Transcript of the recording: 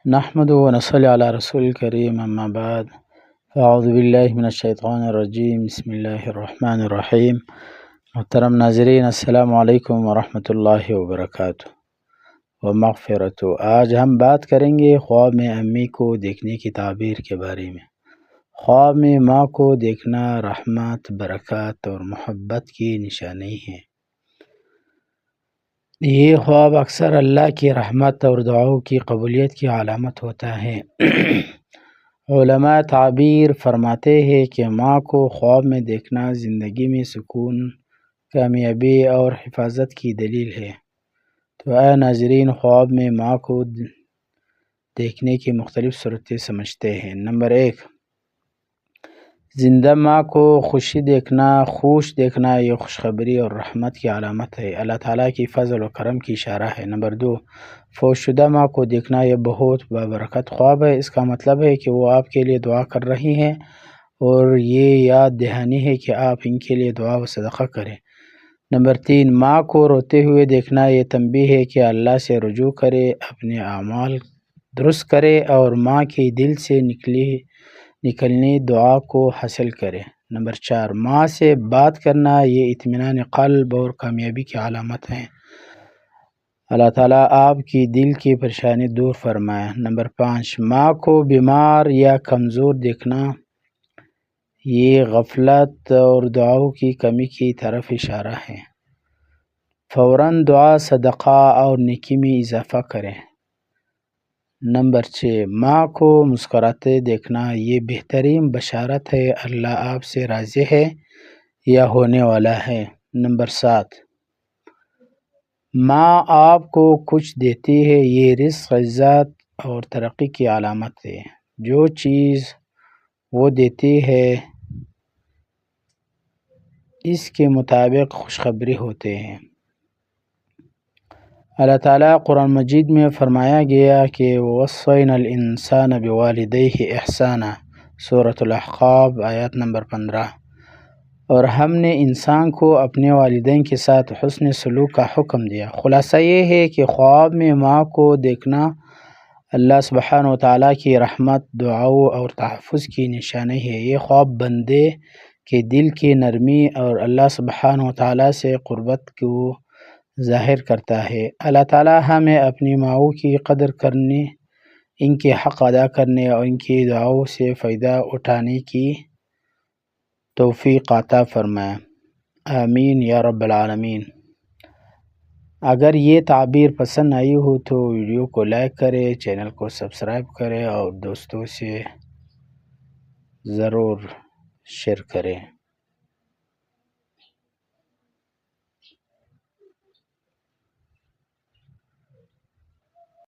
نحمد و نصلی علی رسول الکریم اما بعد اعوذ باللہ من الشیطان الرجیم بسم اللہ الرحمن الرحیم۔ محترم ناظرین، السلام علیکم ورحمۃ اللہ وبرکاتہ و مغفرت۔ آج ہم بات کریں گے خواب میں امی کو دیکھنے کی تعبیر کے بارے میں۔ خواب میں ماں کو دیکھنا رحمت، برکات اور محبت کی نشانی ہے۔ یہ خواب اکثر اللہ کی رحمت اور دعاؤں کی قبولیت کی علامت ہوتا ہے۔ علماء تعبیر فرماتے ہیں کہ ماں کو خواب میں دیکھنا زندگی میں سکون، کامیابی اور حفاظت کی دلیل ہے۔ تو اے ناظرین، خواب میں ماں کو دیکھنے کی مختلف صورتیں سمجھتے ہیں۔ نمبر 1، زندہ ماں کو خوش دیکھنا یہ خوشخبری اور رحمت کی علامت ہے، اللہ تعالیٰ کی فضل و کرم کی اشارہ ہے۔ نمبر 2، فوت شدہ ماں کو دیکھنا یہ بہت بابرکت خواب ہے، اس کا مطلب ہے کہ وہ آپ کے لیے دعا کر رہی ہیں اور یہ یاد دہانی ہے کہ آپ ان کے لیے دعا و صدقہ کریں۔ نمبر 3، ماں کو روتے ہوئے دیکھنا یہ تنبیہ ہے کہ اللہ سے رجوع کرے، اپنے اعمال درست کرے اور ماں کی دل سے نکلنی دعا کو حاصل کرے۔ نمبر 4، ماں سے بات کرنا یہ اطمینان قلب اور کامیابی کی علامت ہے، اللہ تعالیٰ آپ کی دل کی پریشانی دور فرمائے۔ نمبر 5، ماں کو بیمار یا کمزور دیکھنا یہ غفلت اور دعاؤں کی کمی کی طرف اشارہ ہے، فوراً دعا، صدقہ اور نیکی میں اضافہ کریں۔ نمبر 6، ماں کو مسکراتے دیکھنا یہ بہترین بشارت ہے، اللہ آپ سے راضی ہے یا ہونے والا ہے۔ نمبر 7، ماں آپ کو کچھ دیتی ہے یہ رزق، عزت اور ترقی کی علامت ہے، جو چیز وہ دیتی ہے اس کے مطابق خوشخبری ہوتے ہیں۔ اللہ تعالیٰ قرآن مجید میں فرمایا گیا کہ وَوَصَّيْنَا الْإِنسَانَ بِوَالِدَيْهِ إِحْسَانًا، سورۃ الاحقاف آیت نمبر 15۔ اور ہم نے انسان کو اپنے والدین کے ساتھ حسن سلوک کا حکم دیا۔ خلاصہ یہ ہے کہ خواب میں ماں کو دیکھنا اللہ سبحانہ و تعالیٰ کی رحمت، دعاؤں اور تحفظ کی نشانی ہے۔ یہ خواب بندے کے دل کی نرمی اور اللہ سبحانہ و تعالیٰ سے قربت کو ظاہر کرتا ہے۔ اللہ تعالیٰ ہمیں اپنی ماؤں کی قدر کرنے، ان کے حق ادا کرنے اور ان کی دعاؤں سے فائدہ اٹھانے کی توفیق عطا فرمائے، آمین یا رب العالمین۔ اگر یہ تعبیر پسند آئی ہو تو ویڈیو کو لائک کریں، چینل کو سبسکرائب کریں اور دوستوں سے ضرور شیئر کریں۔